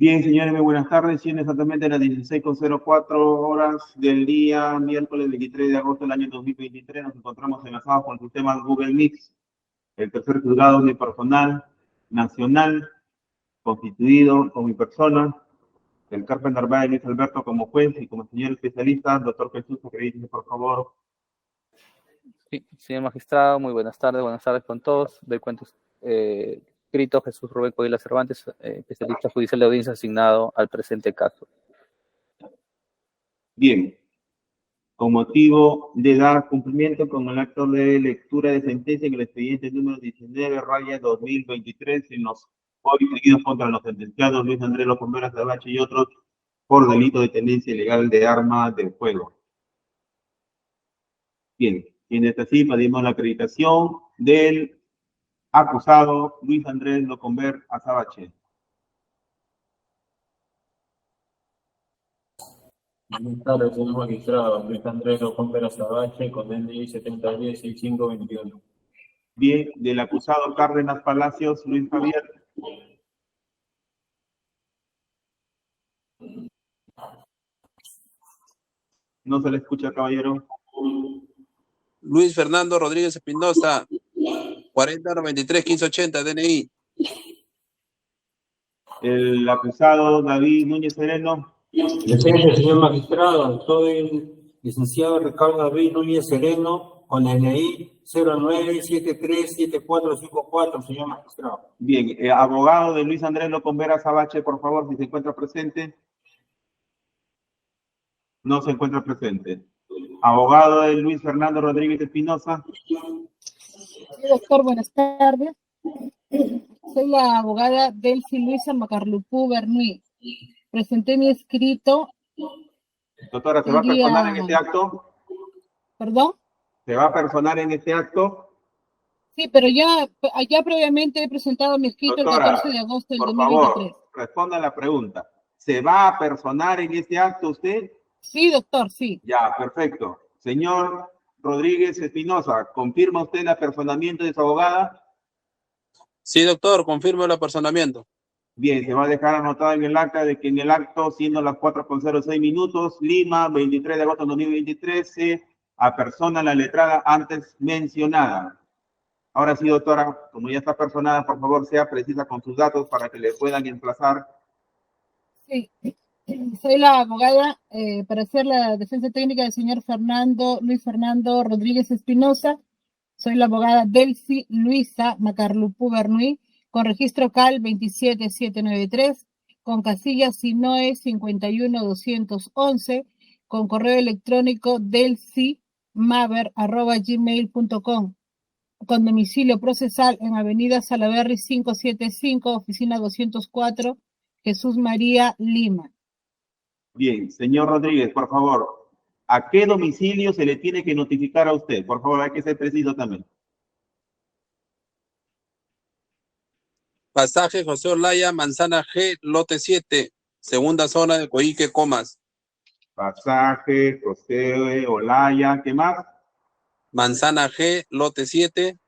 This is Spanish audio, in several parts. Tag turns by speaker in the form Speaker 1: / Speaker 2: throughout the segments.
Speaker 1: Bien, señores, muy buenas tardes. Siendo exactamente las 16:04 del día, miércoles 23 de agosto del año 2023, nos encontramos enlazados con el sistema Google Meet, el tercer juzgado unipersonal nacional, constituido con mi persona, el Carpenter Bay Luis Alberto como juez y como señor especialista, doctor Jesús, acredítese, por favor.
Speaker 2: Sí, señor magistrado, muy buenas tardes con todos. Doy cuenta escrito Jesús Rubén Codila Cervantes, especialista judicial de audiencia asignado al presente caso.
Speaker 1: Bien, con motivo de dar cumplimiento con el acto de lectura de sentencia en el expediente número 19/2023 en los hoy seguidos contra los sentenciados Luis Andrés López Vera Sabache y otros por delito de tenencia ilegal de arma de fuego. Bien, en esta sí pedimos la acreditación del acusado Luis Andrés Locomber Azabache.
Speaker 3: Buenas tardes, señor magistrado. Luis Andrés Locomber Azabache, con DNI 7010-6521.
Speaker 1: Bien, del acusado Cárdenas Palacios Luis Javier. No se le escucha, caballero.
Speaker 4: Luis Fernando Rodríguez Espinosa, 4093-1580, DNI.
Speaker 1: El acusado David Núñez Sereno.
Speaker 3: Presente, señor magistrado. Soy el licenciado Ricardo David Núñez Sereno, con DNI 09737454, señor magistrado.
Speaker 1: Bien, abogado de Luis Andrés Locombera Sabache, por favor, si se encuentra presente. No se encuentra presente. Abogado de Luis Fernando Rodríguez Espinosa.
Speaker 5: Sí, doctor, buenas tardes. Soy la abogada Delcy Luisa Macarlupú Bernuy. Presenté mi escrito.
Speaker 1: Doctora, ¿se va a personar en este acto?
Speaker 5: ¿Perdón?
Speaker 1: ¿Se va a personar en este acto?
Speaker 5: Sí, pero ya previamente he presentado mi escrito. Doctora, el 14 de agosto del 2023.
Speaker 1: Por favor, responda la pregunta. ¿Se va a personar en este acto usted?
Speaker 5: Sí, doctor, sí.
Speaker 1: Ya, perfecto. Señor Rodríguez Espinosa, ¿confirma usted el apersonamiento de su abogada?
Speaker 4: Sí, doctor, confirmo el apersonamiento.
Speaker 1: Bien, se va a dejar anotado en el acta de que en el acto, siendo las 4:06, Lima, 23 de agosto de 2023, se apersona la letrada antes mencionada. Ahora sí, doctora, como ya está personada, por favor, sea precisa con sus datos para que le puedan emplazar.
Speaker 5: Sí, soy la abogada para hacer la defensa técnica del señor Luis Fernando Rodríguez Espinosa. Soy la abogada Delcy Luisa Macarlupú Bernuy, con registro CAL 27793, con casilla SINOE 51211, con correo electrónico delcymaver@gmail.com, con domicilio procesal en Avenida Salaberry 575, oficina 204, Jesús María, Lima.
Speaker 1: Bien, señor Rodríguez, por favor, ¿a qué domicilio se le tiene que notificar a usted? Por favor, hay que ser preciso también.
Speaker 4: Pasaje José Olaya, Manzana G, lote 7, segunda zona de Coique, Comas.
Speaker 1: Pasaje, José Olaya, ¿qué más?
Speaker 4: Manzana G, lote 7.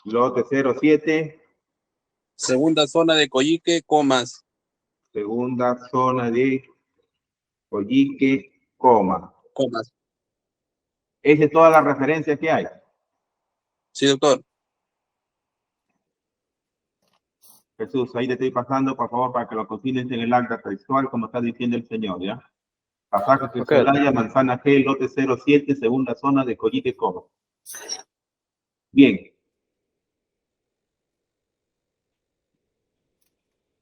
Speaker 1: Lote 07.
Speaker 4: Segunda zona de Coique, Comas.
Speaker 1: Segunda zona de Coyique, Comas. Esa es toda la referencia que hay.
Speaker 4: Sí, doctor.
Speaker 1: Jesús, ahí te estoy pasando, por favor, para que lo consignes en el acta textual, como está diciendo el señor, ¿ya? Pasaje José Olaya, Manzana G, lote 07, segunda zona de Coyique, Comas. Bien.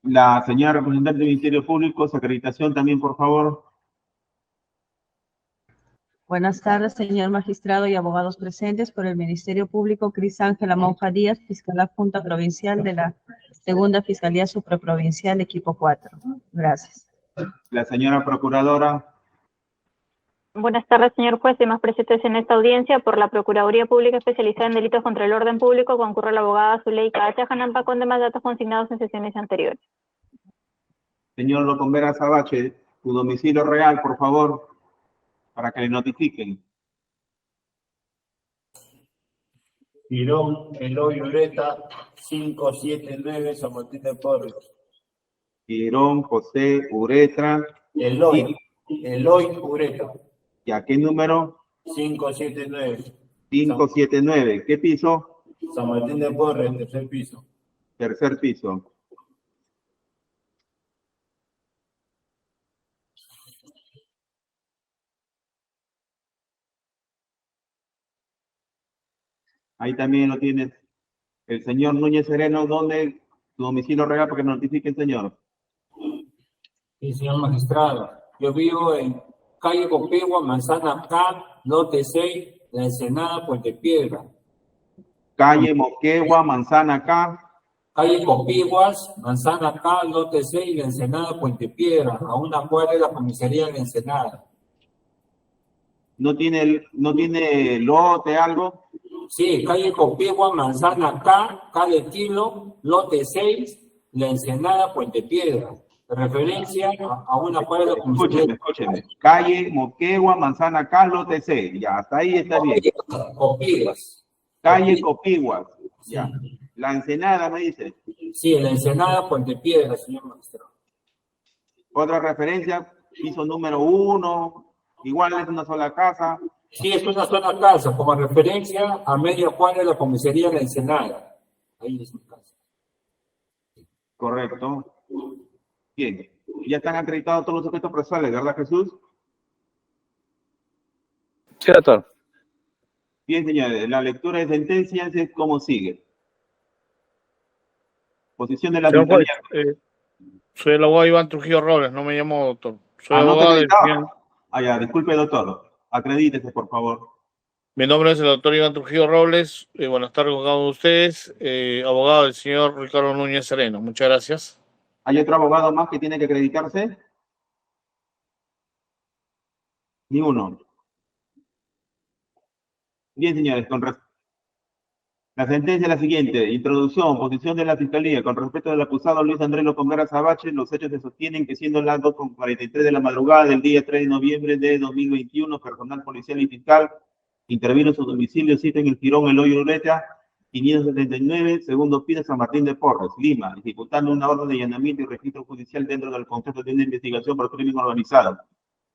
Speaker 1: La señora representante del Ministerio Público, su acreditación también, por favor.
Speaker 6: Buenas tardes, señor magistrado y abogados presentes. Por el Ministerio Público, Cris Ángela Monja Díaz, fiscal adjunta provincial de la Segunda Fiscalía Supraprovincial, equipo 4. Gracias.
Speaker 1: La señora procuradora.
Speaker 7: Buenas tardes, señor juez. Demás presentes en esta audiencia por la Procuraduría Pública Especializada en Delitos contra el Orden Público concurre la abogada Zuleika H. Janampa con demás datos consignados en sesiones anteriores.
Speaker 1: Señor Locombera Sabache, tu domicilio real, por favor, para que le notifiquen.
Speaker 3: Girón Eloy Ureta, 579, San Martín de Porres.
Speaker 1: Girón José Uretra.
Speaker 3: Eloy Ureta.
Speaker 1: ¿Y a qué número?
Speaker 3: 579.
Speaker 1: 579. ¿Qué piso?
Speaker 3: San Martín de Porres, tercer piso.
Speaker 1: Tercer piso. Ahí también lo tienes. El señor Núñez Sereno, ¿dónde? Su domicilio real, porque notifique el señor.
Speaker 3: Sí, señor magistrado. Yo vivo en calle Copegua, Manzana K, lote 6, La Ensenada, Puente Piedra.
Speaker 1: Calle Moquegua, Manzana K.
Speaker 3: Calle Copiguas, Manzana K, lote 6, La Ensenada, Puente Piedra, a una cuadra de la comisaría de La Ensenada.
Speaker 1: ¿No tiene lote, algo?
Speaker 3: Sí, calle Copigua, Manzana K de kilo, lote 6, La Ensenada, Puente Piedra. Referencia a una cuadra de la comisaría.
Speaker 1: Escúcheme. Calle Moquegua, Manzana K, lote 6. Ya, hasta ahí está bien.
Speaker 3: Copiguas.
Speaker 1: Calle Copiguas. Ya. La Ensenada, me dice.
Speaker 3: Sí, La Ensenada, Puente Piedra, señor magistrado.
Speaker 1: Otra referencia, piso número 1. Igual es una sola casa.
Speaker 3: Sí, es una sola casa, como referencia a media cuadra de la comisaría de La Ensenada. Ahí es mi casa.
Speaker 1: Correcto. Bien. Ya están acreditados todos los objetos procesales, ¿verdad, Jesús?
Speaker 2: Sí, doctor.
Speaker 1: Bien, señores. La lectura de sentencias es como sigue. Posición de la
Speaker 8: Señor juez,
Speaker 1: fiscalía.
Speaker 8: soy el abogado Iván Trujillo Robles, no me llamo doctor. Soy
Speaker 1: ¿No se
Speaker 8: abogado del
Speaker 1: acreditaba?
Speaker 8: señor.
Speaker 1: Ya, disculpe, doctor. Acredítese, por favor.
Speaker 8: Mi nombre es el doctor Iván Trujillo Robles. Buenas tardes a cada uno de ustedes. Abogado del señor Ricardo Núñez Sereno. Muchas gracias.
Speaker 1: ¿Hay otro abogado más que tiene que acreditarse? Ni uno. Bien, señores, la sentencia es la siguiente. Introducción, posición de la Fiscalía. Con respecto del acusado Luis Andrés Locombera Sabache, los hechos se sostienen que siendo las 2:43 de la madrugada del día 3 de noviembre de 2021, personal policial y fiscal intervino en su domicilio, sitio en el Girón Eloy Ureta, 579, segundo piso, San Martín de Porres, Lima, ejecutando una orden de allanamiento y registro judicial dentro del contexto de una investigación por crimen organizado.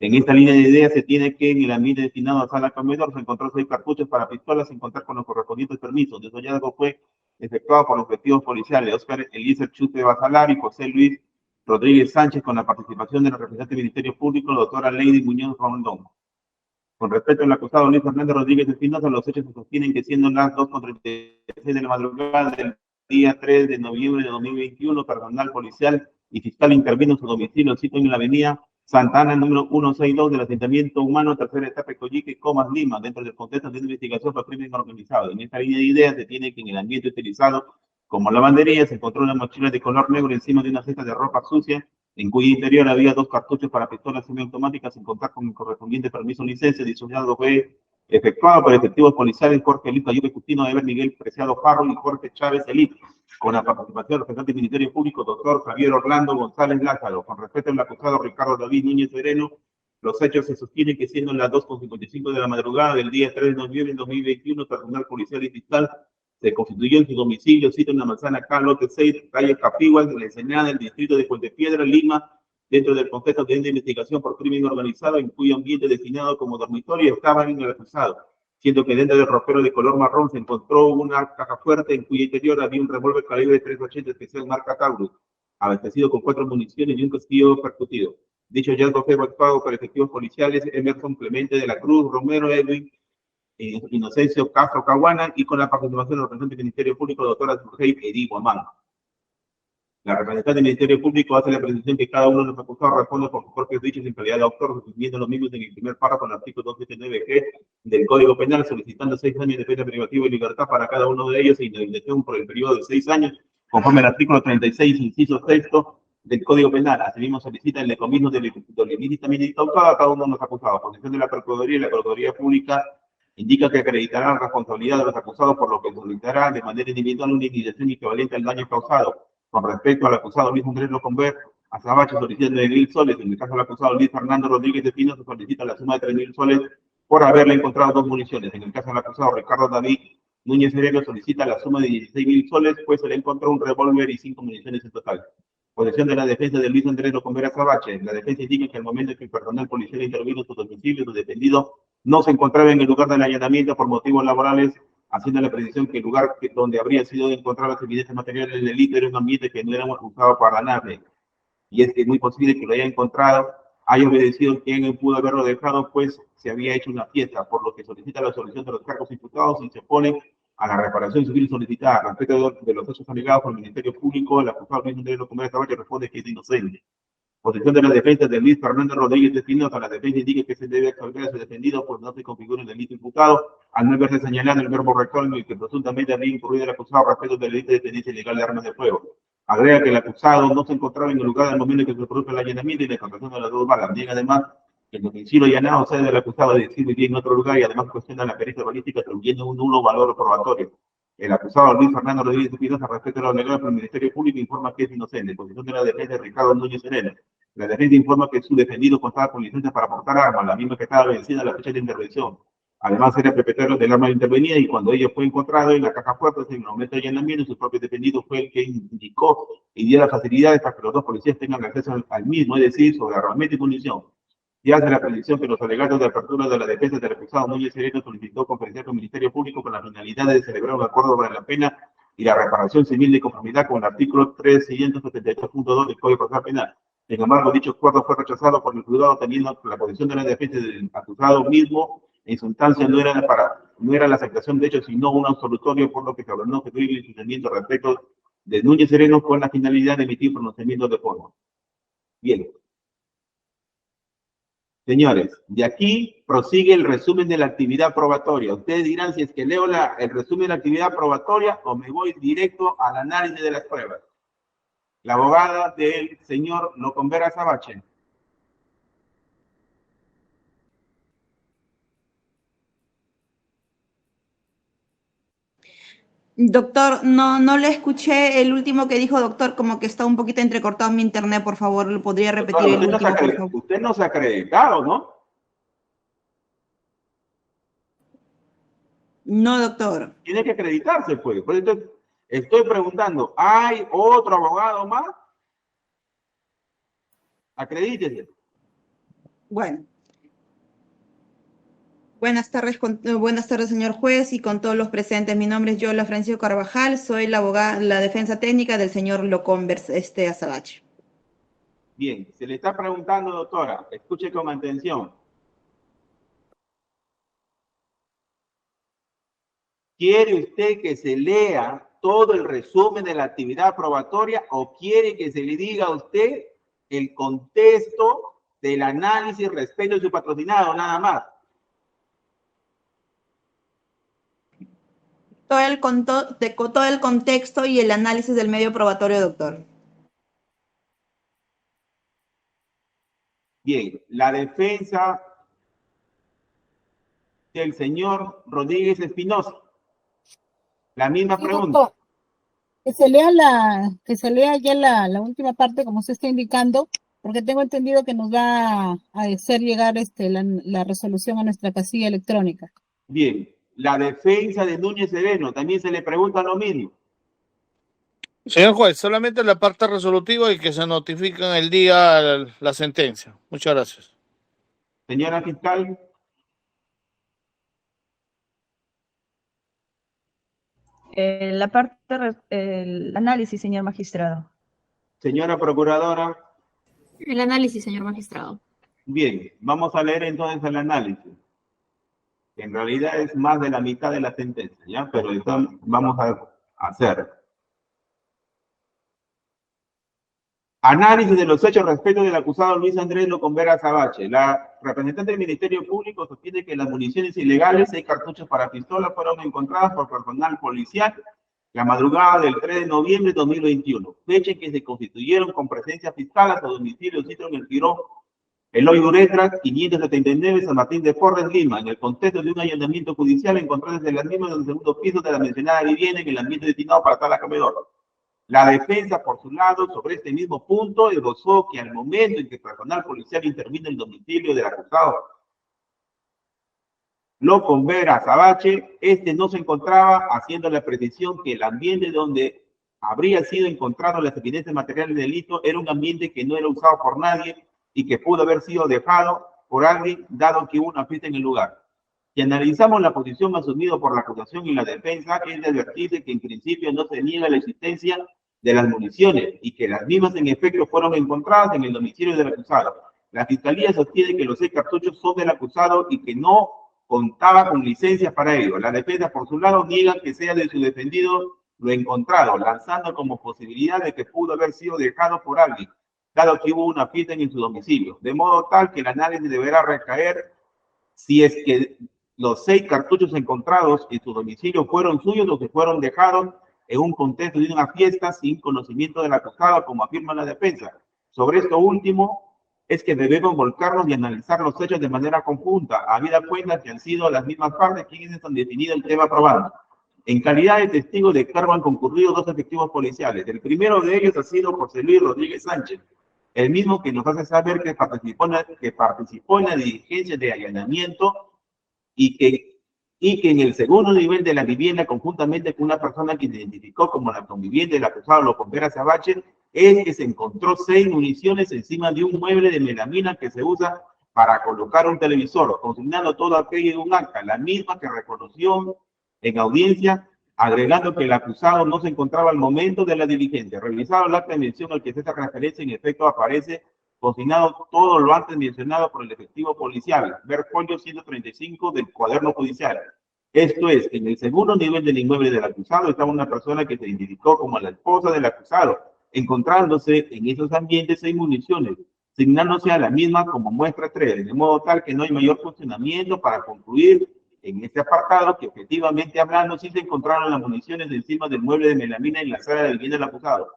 Speaker 1: En esta línea de ideas se tiene que en el ambiente destinado a sala comedor se encontró 6 cartuchos para pistolas sin contar con los correspondientes permisos. El hallazgo fue efectuado por los efectivos policiales Óscar Eliezer Chute Basalar y José Luis Rodríguez Sánchez con la participación de la representante del Ministerio Público, la doctora Lady Muñoz Rondón. Con respecto al acusado Luis Fernando Rodríguez Espinosa, los hechos se sostienen que siendo las 2:36 de la madrugada del día 3 de noviembre de 2021, personal policial y fiscal intervino en su domicilio, sitio en la avenida Santa Ana, número 162 del asentamiento humano, tercera etapa, Coyique, Comas, Lima, dentro del contexto de una investigación por crimen organizado. En esta línea de ideas se tiene que en el ambiente utilizado como lavandería se encontró una mochila de color negro encima de una cesta de ropa sucia, en cuyo interior había 2 cartuchos para pistolas semiautomáticas sin contar con el correspondiente permiso o licencia. Dicho hallazgo fue efectuado por efectivos policiales Jorge Elito Ayube Custino, Eber Miguel Preciado Farro y Jorge Chávez Elito, con la participación del representante del Ministerio Público, doctor Javier Orlando González Lázaro. Con respecto al acusado Ricardo David Núñez Sereno, los hechos se sostienen que siendo las 2:55 de la madrugada del día 3 de noviembre de 2021, personal policial y fiscal se constituyó en su domicilio, sitio en la manzana K, lote 6, calle Capiguas, en la Ensenada, del distrito de Puente Piedra, Lima, dentro del contexto de una investigación por crimen organizado, en cuyo ambiente destinado como dormitorio estaba en el acusado, siendo que dentro del ropero de color marrón se encontró una caja fuerte en cuyo interior había un revólver calibre 380 especial marca Taurus, abastecido con 4 municiones y un casquillo percutido. Dicho hallazgo fue efectuado por efectivos policiales Emerson Clemente de la Cruz, Romero Edwin, Inocencio Castro Caguana y con la participación del representante del Ministerio Público, doctora Surgey Edi Guamán. La representante del Ministerio Público hace la precisión que cada uno de los acusados responde por sus propios dichos en calidad de autor, suspendiendo los mismos en el primer párrafo del artículo 279G del Código Penal, solicitando 6 años de pena privativa y libertad para cada uno de ellos e indemnización por el periodo de 6 años, conforme al artículo 36, inciso 6 del Código Penal. Asimismo, solicita el decomiso del ilícitamente incautado a cada uno de los acusados. Posición de la Procuraduría y la Procuraduría Pública indica que acreditará la responsabilidad de los acusados, por lo que solicitará de manera individual una indemnización equivalente al daño causado. Con respecto al acusado Luis Andrés Locombera Sabache, solicita 9.000 soles. En el caso del acusado Luis Fernando Rodríguez Espinosa, se solicita la suma de 3.000 soles por haberle encontrado 2 municiones. En el caso del acusado Ricardo David Núñez Sereno, solicita la suma de 16.000 soles, pues se le encontró un revólver y 5 municiones en total. Posición de la defensa de Luis Andrés Locombera Sabache. La defensa indica que al momento en que el personal policial intervino en su domicilio, su defendido no se encontraba en el lugar del allanamiento por motivos laborales, haciendo la precisión que el lugar donde habrían sido encontradas las evidencias materiales del delito era un ambiente que no era usado para nadie. Y es que es muy posible que lo haya encontrado, haya obedecido quien pudo haberlo dejado, pues se había hecho una fiesta, por lo que solicita la solución de los cargos imputados y se opone a la reparación civil solicitada. Respecto de los hechos alegados por el Ministerio Público, el acusado Luis Andrés Locombera Sabache responde que es inocente. Posición de la defensa de Luis Fernando Rodríguez Espinosa. La defensa indica que se debe absolver a su defendido pues no se configura el delito imputado, al no haberse señalado el verbo rector en el que presuntamente habría incurrido el acusado respecto del delito de tenencia ilegal de armas de fuego. Agrega que el acusado no se encontraba en el lugar del momento en que se produjo el allanamiento y la encontración de las dos balas. Niega además que el domicilio allanado sea del acusado de decir vivir en otro lugar y además cuestiona la pericia balística atribuyendo un nulo valor probatorio. El acusado Luis Fernando Rodríguez Espinosa respecto a lo alegado por el Ministerio Público informa que es inocente. Posición de la defensa de Ricardo Núñez Serena. La defensa informa que su defendido contaba con licencia para portar armas, la misma que estaba vencida a la fecha de intervención. Además, era propietario del arma intervenida y cuando ella fue encontrada en la caja fuerte, en el momento de allanamiento, su propio defendido fue el que indicó y dio las facilidades para que los dos policías tengan acceso al mismo, es decir, sobre armamento y munición. Y hace la predicción que los alegatos de apertura de la defensa del acusado Núñez Sereno solicitó conferenciar con el Ministerio Público con la finalidad de celebrar un acuerdo sobre la pena y la reparación civil de conformidad con el artículo 372.2 del Código Procesal Penal. Sin embargo, dicho acuerdo fue rechazado por el juzgado teniendo la posición de la defensa del acusado mismo en su instancia no era la aceptación de hechos, sino un absolutorio, por lo que se ordenó que el licenciamiento respecto de Núñez Sereno con la finalidad de emitir pronunciamientos de forma. Bien. Señores, de aquí prosigue el resumen de la actividad probatoria. Ustedes dirán si es que leo el resumen de la actividad probatoria o me voy directo al análisis de las pruebas. La abogada del señor Locombera Sabache.
Speaker 9: Doctor, no le escuché el último que dijo, doctor, como que está un poquito entrecortado mi internet, por favor, ¿lo podría repetir el último, por favor?
Speaker 1: Usted no se ha acreditado, ¿no?
Speaker 9: No, doctor.
Speaker 1: Tiene que acreditarse, pues. Por eso estoy preguntando, ¿hay otro abogado más? Acredítese.
Speaker 9: Bueno. Buenas tardes, señor juez, y con todos los presentes. Mi nombre es Yola Francisco Carvajal, soy la abogada, la defensa técnica del señor Locombera Sabache.
Speaker 1: Bien, se le está preguntando, doctora, escuche con atención. ¿Quiere usted que se lea todo el resumen de la actividad probatoria o quiere que se le diga a usted el contexto del análisis respecto a su patrocinado, nada más?
Speaker 9: Todo el contexto y el análisis del medio probatorio, doctor.
Speaker 1: Bien, la defensa del señor Rodríguez Espinosa. La misma pregunta.
Speaker 5: Doctor, que se lea ya la última parte, como se está indicando, porque tengo entendido que nos va a hacer llegar la resolución a nuestra casilla electrónica.
Speaker 1: Bien. La defensa de Núñez Sereno, también se le pregunta lo mismo.
Speaker 8: Señor juez, solamente la parte resolutiva y que se notifica en el día la sentencia. Muchas gracias.
Speaker 1: Señora fiscal.
Speaker 6: La parte, el análisis, señor magistrado.
Speaker 1: Señora procuradora.
Speaker 10: El análisis, señor magistrado.
Speaker 1: Bien, vamos a leer entonces el análisis. En realidad es más de la mitad de la sentencia, ¿ya? Pero entonces vamos a hacer. Análisis de los hechos respecto del acusado Luis Andrés Locombera Sabache. La representante del Ministerio Público sostiene que las municiones ilegales, 6 cartuchos para pistola, fueron encontradas por personal policial la madrugada del 3 de noviembre de 2021, fecha en que se constituyeron con presencia fiscal a su domicilio sitio en el Girón Eloy Uretra, 579, San Martín de Porres, Lima, en el contexto de un allanamiento judicial encontrado desde las mismas del segundo piso de la mencionada vivienda en el ambiente destinado para tal comedor. La defensa, por su lado, sobre este mismo punto, esbozó que al momento en que el personal policial intervino en el domicilio del acusado Locombera Sabache, no se encontraba, haciendo la precisión que el ambiente donde habría sido encontrado las evidencias materiales del delito, era un ambiente que no era usado por nadie y que pudo haber sido dejado por alguien, dado que hubo una fiesta en el lugar. Si analizamos la posición asumida por la acusación y la defensa, es de advertirse que en principio no se niega la existencia de las municiones y que las mismas en efecto fueron encontradas en el domicilio del acusado. La fiscalía sostiene que los 6 cartuchos son del acusado y que no contaba con licencias para ello. La defensa, por su lado, niega que sea de su defendido lo encontrado, lanzando como posibilidad de que pudo haber sido dejado por alguien, dado que hubo una fiesta en su domicilio. De modo tal que el análisis deberá recaer si es que los 6 cartuchos encontrados en su domicilio fueron suyos o que fueron dejados en un contexto de una fiesta sin conocimiento del acusado, como afirma la defensa. Sobre esto último, es que debemos volcarnos y analizar los hechos de manera conjunta, habida cuenta que han sido las mismas partes quienes han definido el tema probando. En calidad de testigo de cargo han concurrido 2 efectivos policiales. El primero de ellos ha sido José Luis Rodríguez Sánchez, el mismo que nos hace saber que participó en la diligencia de allanamiento y que en el segundo nivel de la vivienda, conjuntamente con una persona que se identificó como la conviviente del acusado Locombera Sabache, es que se encontró 6 municiones encima de un mueble de melamina que se usa para colocar un televisor, consignando todo aquello en un acta, la misma que reconoció en audiencia, agregando que el acusado no se encontraba al momento de la diligencia. Revisado el acta de mención al que se hace referencia, en efecto aparece consignado todo lo antes mencionado por el efectivo policial, ver folio 135 del cuaderno judicial. Esto es, en el segundo nivel del inmueble del acusado estaba una persona que se identificó como la esposa del acusado, encontrándose en esos ambientes 6 municiones, asignándose a la misma como muestra 3, de modo tal que no hay mayor funcionamiento para concluir en este apartado que objetivamente hablando sí se encontraron las municiones encima del mueble de melamina en la sala de vivienda del acusado.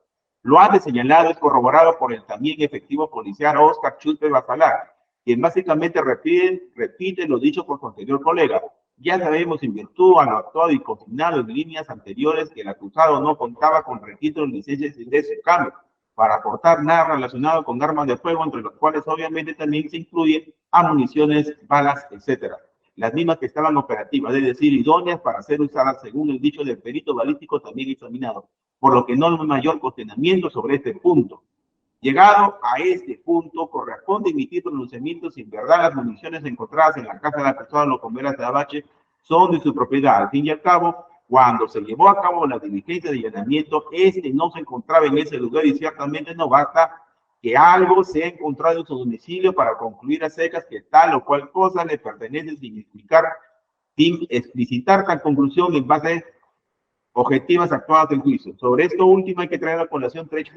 Speaker 1: Lo antes señalado es corroborado por el también efectivo policial Oscar Chuspe Basalar, quien básicamente repite lo dicho por su anterior colega. Ya sabemos en virtud a lo actuado y consignado en líneas anteriores que el acusado no contaba con registros de licencias de ingreso y cambio para aportar nada relacionado con armas de fuego, entre los cuales obviamente también se incluyen municiones, balas, etcétera. Las mismas que estaban operativas, es decir, idóneas para ser usadas según el dicho del perito balístico también examinado, por lo que no hay mayor cuestionamiento sobre este punto. Llegado a este punto, corresponde emitir pronunciamientos si en verdad las municiones encontradas en la casa del acusado Locombera Sabache son de su propiedad. Al fin y al cabo, cuando se llevó a cabo la diligencia de allanamiento, este no se encontraba en ese lugar y ciertamente no basta que algo se ha encontrado en su domicilio para concluir a secas que tal o cual cosa le pertenece sin explicitar tal conclusión en base objetivas actuadas en juicio. Sobre esto último hay que traer a colación 3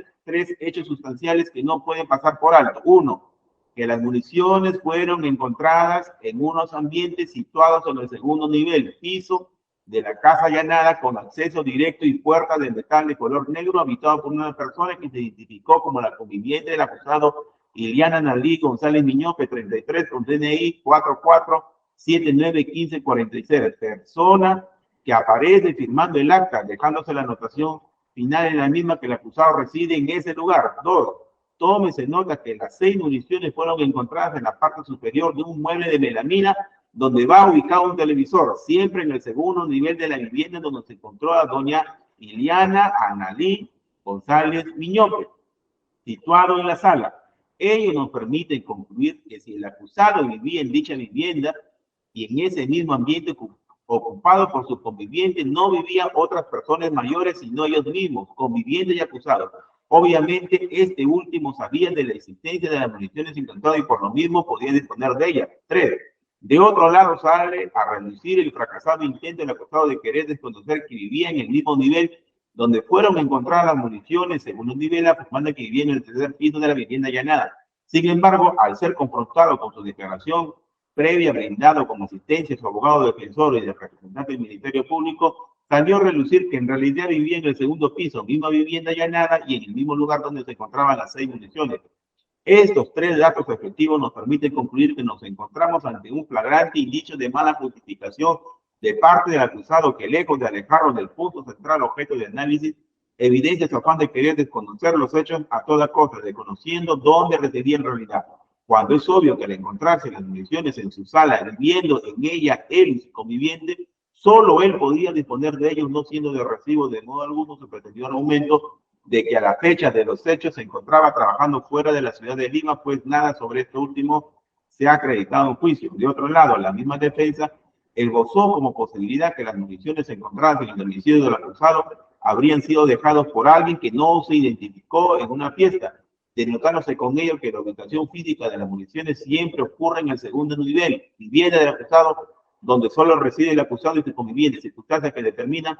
Speaker 1: hechos sustanciales que no pueden pasar por alto. 1, que las municiones fueron encontradas en unos ambientes situados en el segundo nivel, piso de la casa allanada con acceso directo y puerta de metal de color negro habitado por una persona que se identificó como la conviviente del acusado Iliana Nalí González Miñope, 33, con DNI 44791546, persona que aparece firmando el acta, dejándose la anotación final en la misma que el acusado reside en ese lugar. 2, tómese nota que las 6 municiones fueron encontradas en la parte superior de un mueble de melamina donde va ubicado un televisor, siempre en el segundo nivel de la vivienda donde se encontró a doña Iliana Analí González Miñope, situado en la sala. Ello nos permite concluir que si el acusado vivía en dicha vivienda y en ese mismo ambiente ocupado por su conviviente, no vivían otras personas mayores sino ellos mismos, convivientes y acusados. Obviamente, este último sabía de la existencia de las municiones encontradas y por lo mismo podía disponer de ellas. 3. De otro lado, sale a reducir el fracasado intento del acusado de querer desconocer que vivía en el mismo nivel donde fueron encontradas las municiones, según un nivel afirmando que vivía en el tercer piso de la vivienda allanada. Sin embargo, al ser confrontado con su declaración previa brindado como asistencia a su abogado defensor y del representante del Ministerio Público, salió a relucir que en realidad vivía en el segundo piso, misma vivienda allanada y en el mismo lugar donde se encontraban las 6 municiones. Estos 3 datos efectivos nos permiten concluir que nos encontramos ante un flagrante indicio de mala justificación de parte del acusado que, lejos de alejarlo del punto central objeto de análisis, evidencia su afán de querer desconocer los hechos a toda costa, desconociendo dónde residía en realidad. Cuando es obvio que al encontrarse las municiones en su sala, viendo en ella él y su conviviente, Solo él podía disponer de ellos, no siendo de recibo de modo alguno su pretendido argumento de que a la fecha de los hechos se encontraba trabajando fuera de la ciudad de Lima, pues nada sobre esto último se ha acreditado en juicio. De otro lado, la misma defensa esbozó como posibilidad que las municiones encontradas en el domicilio del acusado habrían sido dejados por alguien que no se identificó en una fiesta, denotándose con ello que la ubicación física de las municiones siempre ocurre en el segundo nivel, vivienda del acusado, donde solo reside el acusado y su conviviente, circunstancias que determinan,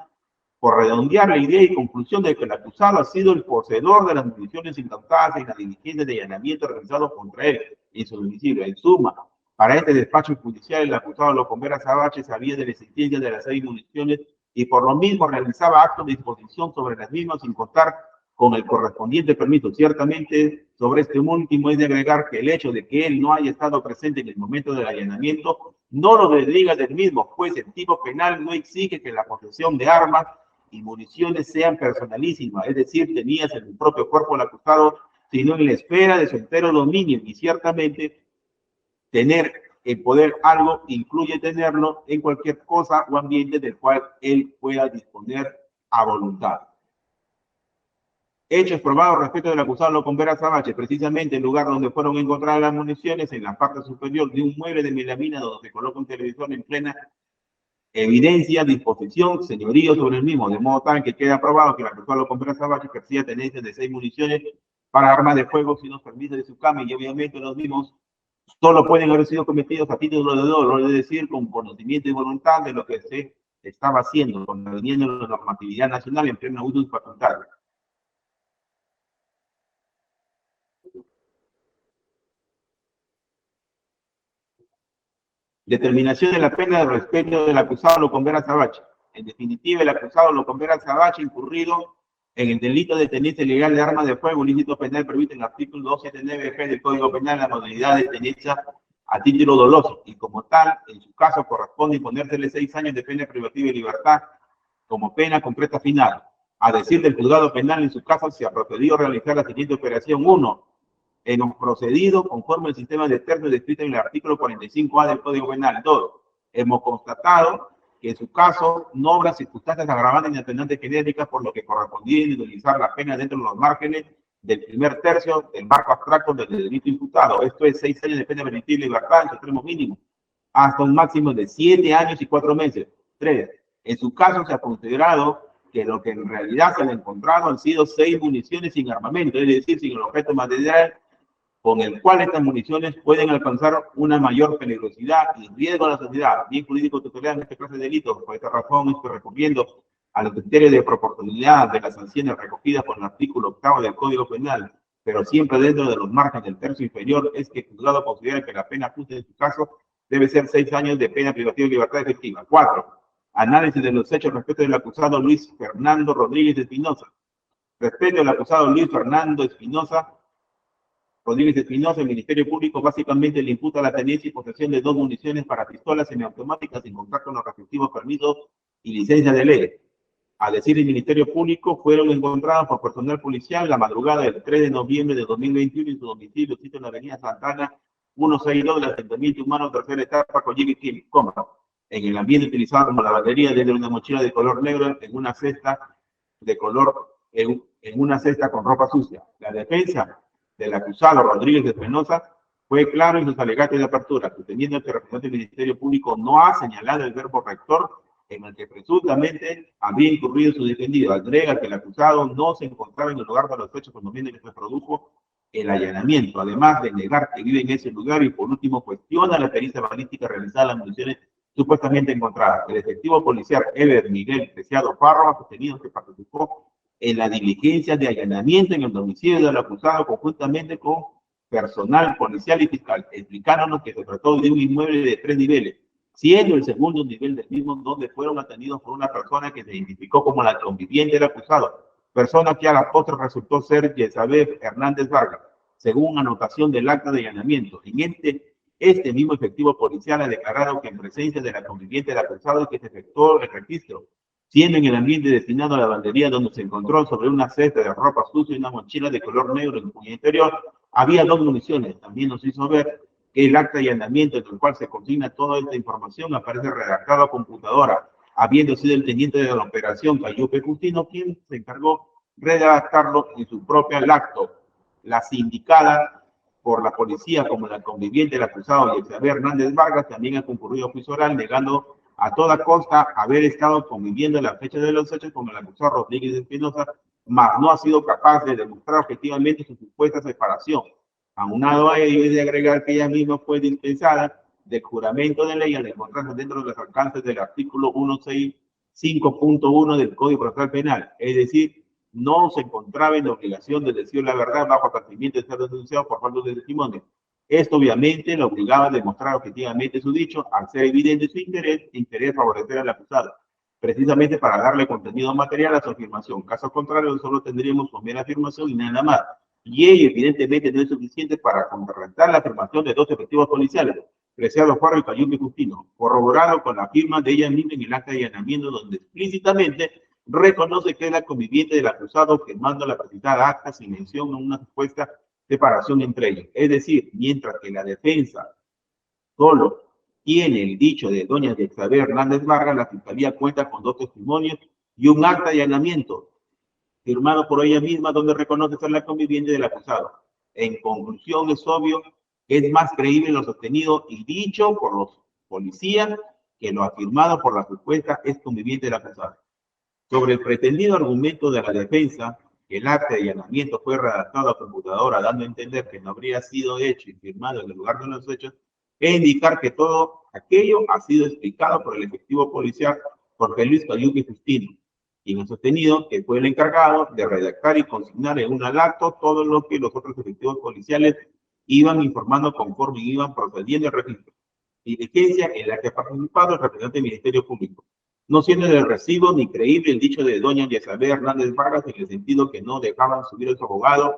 Speaker 1: por redondear la idea y conclusión de que el acusado ha sido el poseedor de las municiones incautadas en la diligencia de allanamiento realizado contra él en su domicilio. En suma, para este despacho judicial, el acusado Locombera Sabache sabía de la existencia de las 6 municiones y por lo mismo realizaba actos de disposición sobre las mismas sin contar con el correspondiente permiso. Ciertamente, sobre este último es de agregar que el hecho de que él no haya estado presente en el momento del allanamiento no lo desliga del mismo, pues el tipo penal no exige que la posesión de armas y municiones sean personalísimas, es decir, tenías en el propio cuerpo del acusado, sino en la esfera de su entero dominio, y ciertamente tener el poder algo incluye tenerlo en cualquier cosa o ambiente del cual él pueda disponer a voluntad. Hechos probados respecto del acusado Locombera Sabache, precisamente el lugar donde fueron encontradas las municiones, en la parte superior de un mueble de melamina donde se coloca un televisor en plena evidencia, disposición, señorío sobre el mismo, de modo tal que queda probado que el acusado Locombera Sabache ejercía tenencia de 6 municiones para armas de fuego sin los permisos de su cama, y obviamente los mismos solo pueden haber sido cometidos a título de dolo, es decir, con conocimiento y voluntad de lo que se estaba haciendo, contraviniendo la normatividad nacional en pleno uso de facultades. Determinación de la pena de respeto del acusado Locombera Sabache. En definitiva, el acusado Locombera Sabache incurrido en el delito de tenencia ilegal de armas de fuego, ilícito penal previsto en el artículo 279G del Código Penal, la modalidad de tenencia a título doloso, y como tal, en su caso corresponde imponérsele 6 años de pena privativa de libertad como pena concreta final. A decir del juzgado penal, en su caso se ha procedido a realizar la siguiente operación. 1. Hemos procedido conforme al sistema de términos descrito en el artículo 45A del Código Penal. 2. Hemos constatado que en su caso no obran circunstancias agravantes ni atenuantes genéricas, por lo que correspondía individualizar la pena dentro de los márgenes del primer tercio del marco abstracto del delito imputado. Esto es 6 años de pena preventiva y libertad en su extremo mínimo, hasta un máximo de 7 años y 4 meses. 3. En su caso se ha considerado que lo que en realidad se ha encontrado han sido 6 municiones sin armamento, es decir, sin el objeto material con el cual estas municiones pueden alcanzar una mayor peligrosidad y riesgo a la sociedad, bien jurídico tutelar en esta clase de delitos. Por esta razón estoy recurriendo a los criterios de proporcionalidad de las sanciones recogidas por el artículo 8 del Código Penal, pero siempre dentro de los márgenes del tercio inferior, es que el juzgado considera que la pena justa en su caso debe ser 6 años de pena privativa de libertad efectiva. 4. Análisis de los hechos respecto del acusado Luis Fernando Rodríguez Espinosa. Respecto al acusado Luis Fernando Rodríguez Espinosa, el Ministerio Público básicamente le imputa la tenencia y posesión de 2 municiones para pistolas semiautomáticas sin contar con los respectivos permisos y licencias de ley. A decir del Ministerio Público, fueron encontradas por personal policial la madrugada del 3 de noviembre de 2021 en su domicilio, sitio en la avenida Santana, 162 del asentamiento humano, tercera etapa, Coyhaique, en el ambiente utilizado como lavandería, dentro de una mochila de color negro en una cesta de color, en una cesta con ropa sucia. La defensa del acusado Rodríguez Espinosa fue claro en sus alegatos de apertura, sosteniendo que el representante del Ministerio Público no ha señalado el verbo rector en el que presuntamente había incurrido su defendido. Agrega que el acusado no se encontraba en el lugar de los hechos cuando que se produjo el allanamiento, además de negar que vive en ese lugar, y por último cuestiona la pericia balística realizada en las municiones supuestamente encontradas. El efectivo policial Eber Miguel Preciado Parro ha sostenido que participó en la diligencia de allanamiento en el domicilio del acusado conjuntamente con personal policial y fiscal, explicándonos que se trató de un inmueble de 3 niveles, siendo el segundo nivel del mismo donde fueron atendidos por una persona que se identificó como la conviviente del acusado, persona que a la postre resultó ser Yesabel Hernández Vargas, según anotación del acta de allanamiento. En este mismo efectivo policial ha declarado que en presencia de la conviviente del acusado que se efectuó el registro, siendo en el ambiente destinado a la lavandería donde se encontró sobre una cesta de ropa sucia y una mochila de color negro en cuyo interior había 2 municiones. También nos hizo ver que el acta de allanamiento en el cual se consigna toda esta información aparece redactado a computadora, habiendo sido el teniente de la operación Cayupe Justino quien se encargó de redactarlo en su propio acto. La sindicada por la policía como la conviviente del acusado Yexabe Hernández Vargas también ha concurrido a juicio oral negando a toda costa haber estado conviviendo en la fecha de los hechos con el acusado Rodríguez Espinosa, mas no ha sido capaz de demostrar objetivamente su supuesta separación. Aunado a ello, es de agregar que ella misma fue dispensada del juramento de ley al encontrarse dentro de los alcances del artículo 165.1 del Código Procesal Penal, es decir, no se encontraba en la obligación de decir la verdad bajo apercibimiento de ser denunciado por falta de testimonio. Esto obviamente lo obligaba a demostrar objetivamente su dicho, al ser evidente su interés favorecer al acusado, precisamente para darle contenido material a su afirmación. Caso contrario, solo tendríamos con mera afirmación y nada más. Y ello evidentemente no es suficiente para contrarrestar la afirmación de dos efectivos policiales, Preciado Juarro y Cayupe Justino, corroborado con la firma de ella misma en el acta de allanamiento, donde explícitamente reconoce que es la conviviente del acusado firmando la precisada acta sin mención a una supuesta separación entre ellos. Es decir, mientras que la defensa solo tiene el dicho de doña Yexabe Hernández Vargas, la Fiscalía cuenta con dos testimonios y un acta de allanamiento firmado por ella misma donde reconoce ser la conviviente del acusado. En conclusión, es obvio que es más creíble lo sostenido y dicho por los policías que lo afirmado por la supuesta ex conviviente del acusado. Sobre el pretendido argumento de la defensa, que el acta de allanamiento fue redactado a computadora, dando a entender que no habría sido hecho y firmado en el lugar de los hechos, es indicar que todo aquello ha sido explicado por el efectivo policial Jorge Luis Cayupe Justino, quien ha sostenido que fue el encargado de redactar y consignar en un acto todo lo que los otros efectivos policiales iban informando conforme iban procediendo al registro. Diligencia en la que ha participado el representante del Ministerio Público, no siendo de recibo ni creíble el dicho de doña Yexabe Hernández Vargas en el sentido que no dejaban subir a su abogado,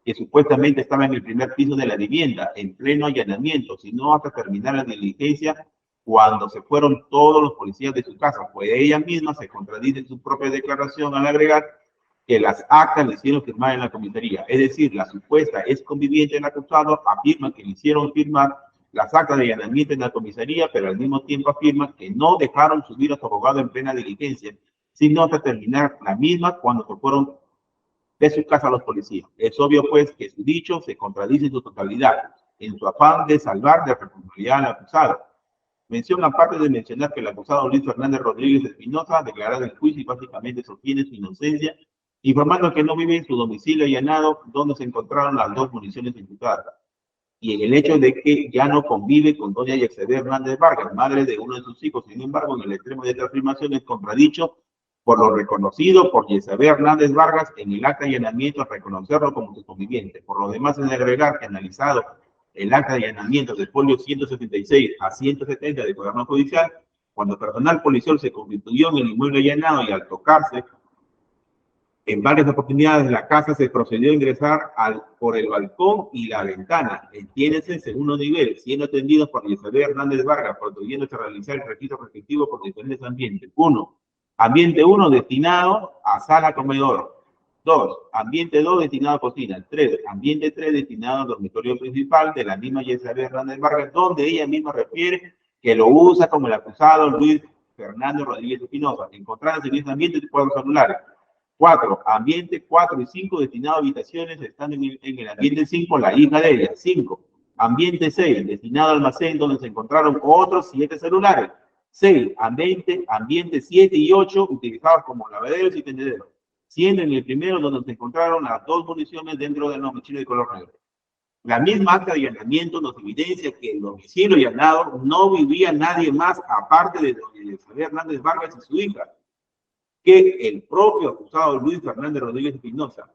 Speaker 1: que supuestamente estaba en el primer piso de la vivienda, en pleno allanamiento, sino hasta terminar la diligencia cuando se fueron todos los policías de su casa, pues ella misma se contradice en su propia declaración al agregar que las actas le hicieron firmar en la comisaría. Es decir, la supuesta ex conviviente del acusado afirma que le hicieron firmar las actas de allanamiento en la comisaría, pero al mismo tiempo afirma que no dejaron subir a su abogado en plena diligencia, sino hasta terminar la misma cuando se fueron de su casa los policías. Es obvio, pues, que su dicho se contradice en su totalidad, en su afán de salvar de responsabilidad al acusado. Mención aparte de mencionar que el acusado Luis Fernández Rodríguez Espinosa, declarado en juicio y básicamente sostiene su inocencia, informando que no vive en su domicilio allanado donde se encontraron las dos municiones imputadas, y en el hecho de que ya no convive con doña Yexabe Hernández Vargas, madre de uno de sus hijos. Sin embargo, en el extremo de esta afirmación es contradicho por lo reconocido por Yexabe Hernández Vargas en el acta de allanamiento al reconocerlo como su conviviente. Por lo demás, es de agregar que analizado el acta de allanamiento del folio 176 a 170 del Cuaderno Judicial, cuando personal policial se constituyó en el inmueble allanado y al tocarse en varias oportunidades la casa se procedió a ingresar por el balcón y la ventana, entiéndese en segundo nivel, siendo atendidos por Yexabe Hernández Vargas, procediéndose a realizar el registro respectivo por diferentes ambientes. 1. Ambiente 1 destinado a sala comedor. 2. Ambiente 2 destinado a cocina. 3. Ambiente 3 destinado al dormitorio principal de la misma Yexabe Hernández Vargas, donde ella misma refiere que lo usa como el acusado Luis Fernando Rodríguez Espinosa. Encontradas en este ambiente 4 celulares. 4. Ambiente 4 y 5 destinado a habitaciones, están en el ambiente 5 la hija de ella. 5. Ambiente 6 destinado al almacén donde se encontraron otros 7 celulares. 6. Ambiente 7 y 8 utilizados como lavaderos y tendederos, siendo en el primero donde se encontraron las dos municiones dentro del domicilio de color negro. La misma acta de allanamiento nos evidencia que en el domicilio allanado no vivía nadie más aparte de doña Yexabe Hernández Vargas y su hija, que el propio acusado Luis Fernández Rodríguez Espinosa.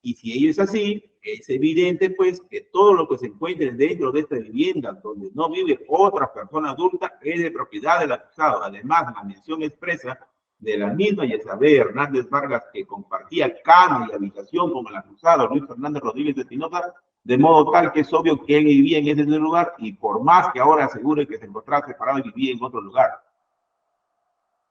Speaker 1: Y si ello es así, es evidente pues que todo lo que se encuentre dentro de esta vivienda donde no vive otra persona adulta es de propiedad del acusado. Además, la mención expresa de la misma Yexabe Hernández Vargas, que compartía cama y habitación con el acusado Luis Fernández Rodríguez Espinosa, de modo tal que es obvio que él vivía en ese lugar, y por más que ahora asegure que se encontraba separado y vivía en otro lugar.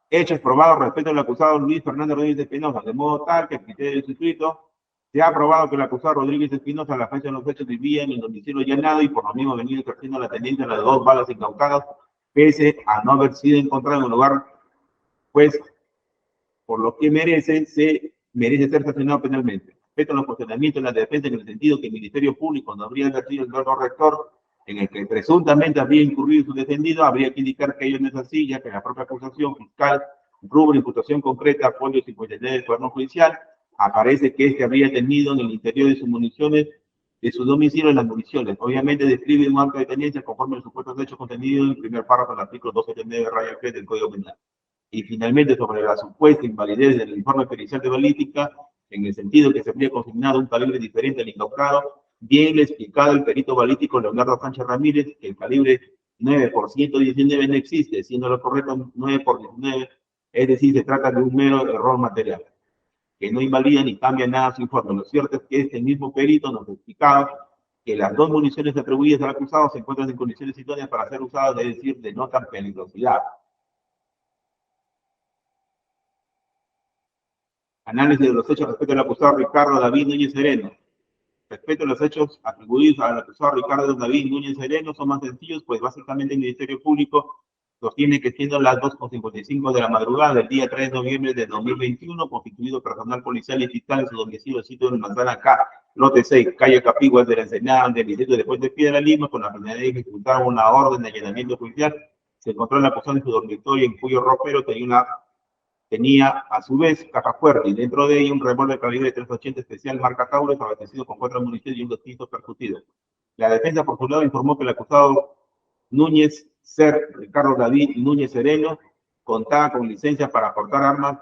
Speaker 1: Hechos probados respecto al acusado Luis Fernández Rodríguez Espinosa, de modo tal que a criterio del suscrito se ha probado que el acusado Rodríguez Espinosa a la fecha de los hechos vivía en el domicilio allanado y por lo mismo venía ejerciendo la tenencia de las dos balas incautadas, pese a no haber sido encontrado en el lugar pues por lo que merece ser sancionado penalmente. Respeto a los cuestionamientos de la defensa en el sentido que el Ministerio Público no habría advertido el órgano rector en el que presuntamente habría incurrido su defendido, habría que indicar que ello no es así, ya que la propia acusación fiscal, rubro imputación concreta, folio 59 del cuaderno judicial, aparece que este habría tenido en el interior de sus municiones, de su domicilio, las municiones. Obviamente describe un acto de tenencia conforme a los supuestos hechos contenidos en el primer párrafo del artículo 279 del Código Penal. Y finalmente, sobre la supuesta invalidez del informe pericial de balística, en el sentido que se habría consignado un calibre diferente al incautado, bien le explicado el perito balístico Leonardo Sánchez Ramírez que el calibre 9 por 119 no existe, siendo lo correcto 9 por 19, es decir, se trata de un mero error material, que no invalida ni cambia nada su informe. Lo cierto es que este mismo perito nos explicaba que las dos municiones atribuidas al acusado se encuentran en condiciones idóneas para ser usadas, es decir, de no tan peligrosidad. Análisis de los hechos respecto al acusado Ricardo David Núñez Sereno. Respecto a los hechos atribuidos al acusado Ricardo David Núñez Sereno son más sencillos, pues básicamente el Ministerio Público sostiene que siendo las 2:55 de la madrugada del día 3 de noviembre de 2021, constituido personal policial y fiscal en su domicilio, sitio de Manzana K, lote 6, calle Capiguas de la Ensenada, del distrito de Puente Piedra, Lima, con la finalidad de ejecutar una orden de allanamiento judicial, se encontró la acusado en su dormitorio en cuyo ropero tenía a su vez caja fuerte y dentro de ella un revólver calibre 380 especial marca Taurus abastecido con 4 municiones y un distinto percutido. La defensa por su lado informó que el acusado Ricardo David Núñez Sereno contaba con licencia para portar armas,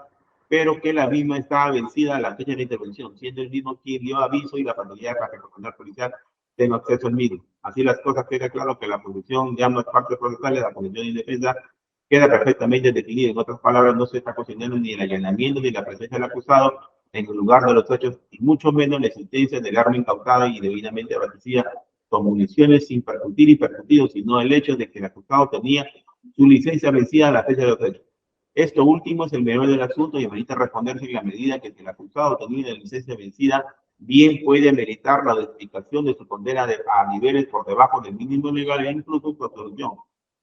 Speaker 1: pero que la misma estaba vencida a la fecha de la intervención, siendo el mismo quien dio aviso y la familia para que el personal policial tenga acceso al mismo. Así las cosas, queda claro que la posición de ambas partes procesales, la posición de defensa, queda perfectamente definida. En otras palabras, no se está cuestionando ni el allanamiento ni la presencia del acusado en el lugar de los hechos, y mucho menos la existencia del arma incautada y debidamente abastecida con municiones sin percutir y percutidos, sino el hecho de que el acusado tenía su licencia vencida a la fecha de los hechos. Esto último es el menor del asunto y amerita responderse en la medida que el acusado tenía la licencia vencida, bien puede meritar la notificación de su condena a niveles por debajo del mínimo legal e incluso su absolución,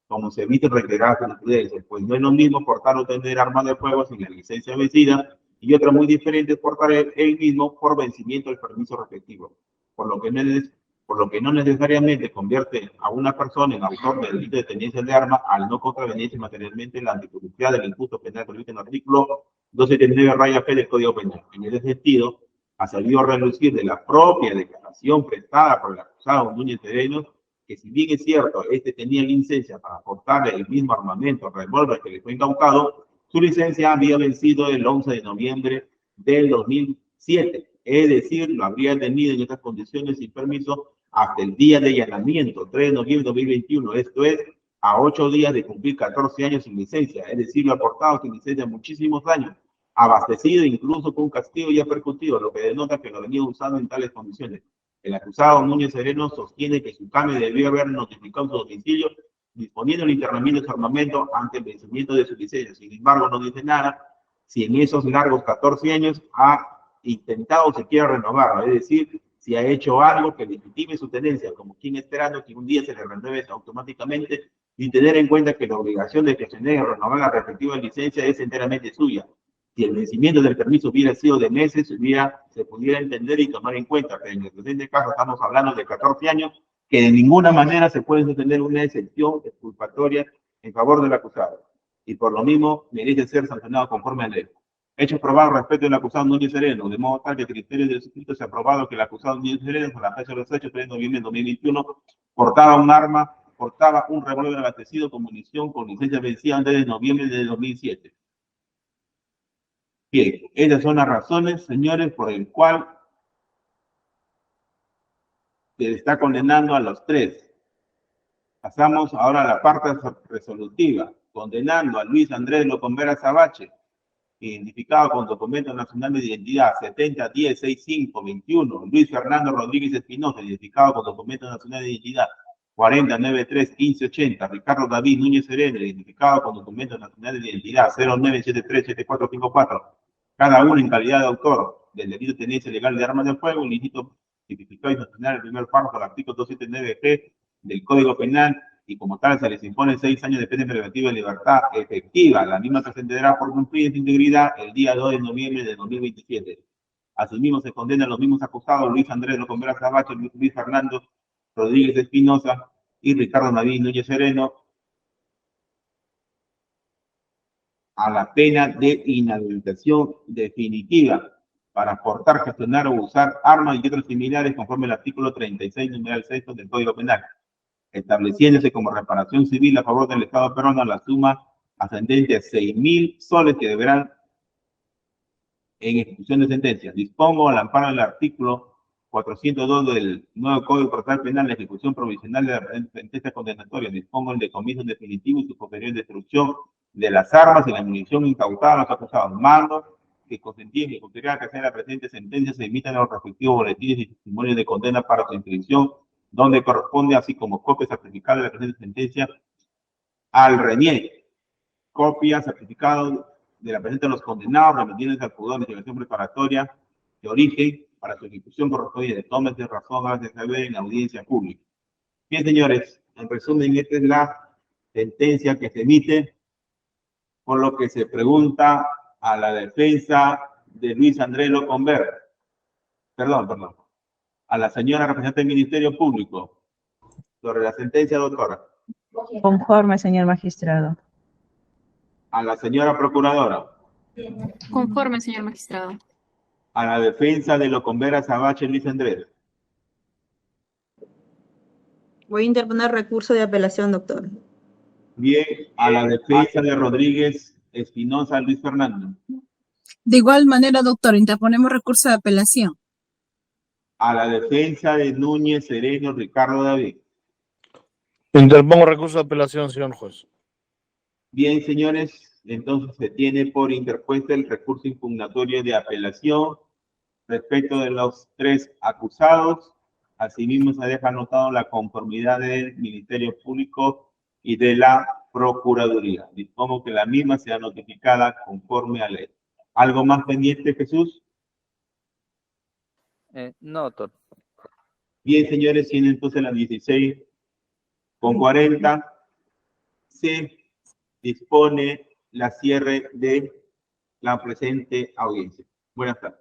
Speaker 1: como se evite reiterar jurisprudencia, pues no es lo mismo portar o tener armas de fuego sin la licencia vencida, y otra muy diferente es portar el mismo por vencimiento del permiso respectivo, por lo que no necesariamente convierte a una persona en autor del delito de tenencia de arma al no contravenirse materialmente la antipublicidad del impuesto penal previsto en el artículo 279-F del Código Penal. En ese sentido, ha salido a relucir de la propia declaración prestada por el acusado Núñez Sereno, que si bien es cierto, este tenía licencia para portar el mismo armamento, revólver que le fue incautado, su licencia había vencido el 11 de noviembre del 2007. Es decir, lo habría tenido en estas condiciones sin permiso hasta el día de allanamiento, 3 de noviembre de 2021. Esto es, a 8 días de cumplir 14 años sin licencia. Es decir, lo ha portado sin licencia muchísimos años, abastecido incluso con un castigo ya percutido, lo que denota que lo venía usando en tales condiciones. El acusado Núñez Sereno sostiene que su CAME debió haber notificado su domicilio disponiendo el internamiento de su armamento ante el vencimiento de su licencia. Sin embargo, no dice nada si en esos largos 14 años ha intentado o se quiere renovarlo, es decir, si ha hecho algo que legitime su tenencia, como quien esperando que un día se le renueve automáticamente, y tener en cuenta que la obligación de que se niegue a renovar la respectiva licencia es enteramente suya. Si el vencimiento del permiso hubiera sido de meses, se pudiera entender y tomar en cuenta, pero en el presente caso estamos hablando de 14 años, que de ninguna manera se puede sostener una excepción exculpatoria en favor del acusado, y por lo mismo merece ser sancionado conforme a la ley. Hechos probados respecto al acusado Núñez Sereno, de modo tal que el criterio del suscrito se ha probado que el acusado Núñez Sereno, con la fecha de los hechos, 3 de noviembre de 2021, portaba un revólver abastecido con munición con licencia vencida antes de noviembre de 2007. Bien, esas son las razones, señores, por el cual se está condenando a los tres. Pasamos ahora a la parte resolutiva, condenando a Luis Andrés Locombera Sabache, identificado con documento nacional de identidad 70106521, Luis Fernando Rodríguez Espinosa, identificado con documento nacional de identidad 40931580, Ricardo David Núñez Sereno, identificado con documento nacional de identidad 09737454, cada uno en calidad de autor del delito de tenencia ilegal de armas de fuego, un ilícito tipificado y sancionado en el primer párrafo del artículo 279G del Código Penal, y como tal se les impone 6 años de pena preventiva de libertad efectiva. La misma se entenderá por cumplir en su integridad el día 2 de noviembre de 2027. Asimismo, se condenan los mismos acusados Luis Andrés Locombera Sabache, Luis Fernando Rodríguez Espinosa y Ricardo Navín Núñez Sereno a la pena de inhabilitación definitiva para portar, gestionar o usar armas y otros similares conforme al artículo 36, numeral 6 del Código Penal, estableciéndose como reparación civil a favor del Estado peruano la suma ascendente a 6.000 soles que deberán en ejecución de sentencia. Dispongo al amparo del artículo 402 del nuevo Código Procesal Penal, la ejecución provisional de la sentencia condenatoria. Dispongo el decomiso definitivo y su posterior destrucción de las armas y la munición incautada a los acusados. Mando que consentían y posterior a que sea la presente sentencia se emitan los respectivos boletines y testimonios de condena para su inscripción donde corresponde, así como copia certificada de la presente sentencia al reniegue. Copia certificada de la presencia de los condenados, remitiéndose al juzgado de investigación preparatoria de origen para su ejecución correspondiente. Tómese razón de saber en audiencia pública. Bien, señores, en resumen, esta es la sentencia que se emite, por lo que se pregunta a la defensa de Luis Andrés Locombera. Perdón. A la señora representante del Ministerio Público. Sobre la sentencia, doctora.
Speaker 6: Conforme, señor magistrado.
Speaker 1: A la señora procuradora.
Speaker 10: Conforme, señor magistrado.
Speaker 1: A la defensa de Locombera Sabache Luis Andrés.
Speaker 9: Voy a interponer recurso de apelación, doctor.
Speaker 1: Bien, a la defensa de Rodríguez Espinosa Luis Fernando.
Speaker 11: De igual manera, doctor, interponemos recurso de apelación.
Speaker 1: A la defensa de Núñez Sereno Ricardo David.
Speaker 8: Interpongo recurso de apelación, señor juez.
Speaker 1: Bien, señores, entonces se tiene por interpuesta el recurso impugnatorio de apelación respecto de los 3 acusados. Asimismo, se deja anotado la conformidad del Ministerio Público y de la Procuraduría. Dispongo que la misma sea notificada conforme a ley. ¿Algo más pendiente, Jesús?
Speaker 2: No, doctor.
Speaker 1: Bien, señores, tienen entonces las 16:40. Se dispone la cierre de la presente audiencia. Buenas tardes.